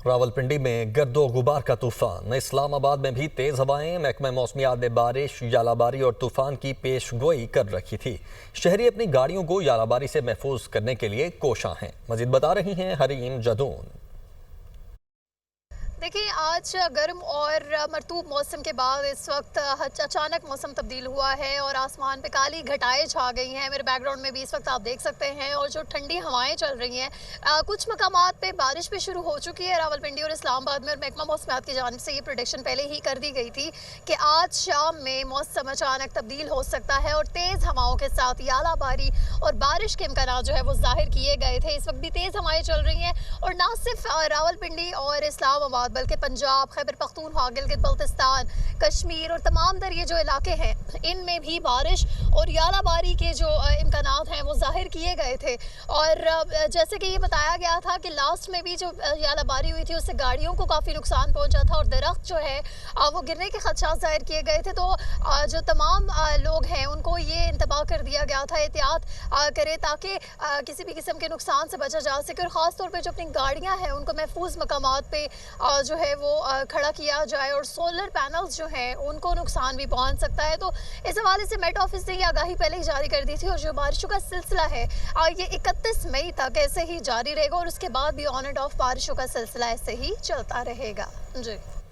रावलपिंडी में गर्दो गुबार का तूफान। इस्लामाबाद में भी तेज हवाएं। महकमा मौसमियात ने बारिश, यालाबारी और तूफान की पेशगोई कर रखी थी। शहरी अपनी गाड़ियों को यालाबारी से महफूज करने के लिए कोशां हैं। मजीद बता रही हैं हरीम जदून। देखिए, आज गर्म और मरतूब मौसम के बाद इस वक्त अचानक मौसम तब्दील हुआ है और आसमान पे काली घटाएं छा गई हैं। मेरे बैकग्राउंड में भी इस वक्त आप देख सकते हैं और जो ठंडी हवाएं चल रही हैं, कुछ मकामात पे बारिश भी शुरू हो चुकी है रावलपिंडी और इस्लामाबाद में। और महकमा मौसमियात की जानिब से ये प्रेडिक्शन पहले ही कर दी गई थी कि आज शाम में मौसम अचानक तब्दील हो सकता है और तेज़ हवाओं के साथ यालाबारी और बारिश के इम्कान जो है वो जाहिर किए गए थे। इस वक्त भी तेज़ हवाएं चल रही हैं और ना सिर्फ रावलपिंडी और इस्लामाबाद बल्कि पंजाब, खैबर पख्तूनख्वा, गिलगित बल्तिस्तान, कश्मीर और तमाम तर ये जो इलाके हैं, इनमें भी बारिश और यालाबारी के जो इम्कानात हैं वो जाहिर किए गए थे। और जैसे कि ये बताया गया था कि लास्ट में भी जो यालाबारी हुई थी उससे गाड़ियों को काफ़ी नुकसान पहुंचा था और दरख्त जो है वो गिरने के खदशात जाहिर किए गए थे। तो जो तमाम लोग हैं उनको ये इंतबाह कर दिया गया था एहतियात करें ताकि किसी भी किस्म के नुकसान से बचा जा सके और ख़ास तौर पर जो अपनी गाड़ियाँ हैं उनको महफूज मकामात पे जो है वो खड़ा किया जाए। और सोलर पैनल्स जो हैं उनको नुकसान भी पहुंच सकता है। तो इस हवाले से मेट ऑफिस ने ये आगाही पहले ही जारी कर दी थी और जो बारिशों का सिलसिला है ये 31 मई तक ऐसे ही जारी रहेगा और उसके बाद भी ऑन एंड ऑफ बारिशों का सिलसिला ऐसे ही चलता रहेगा। जी।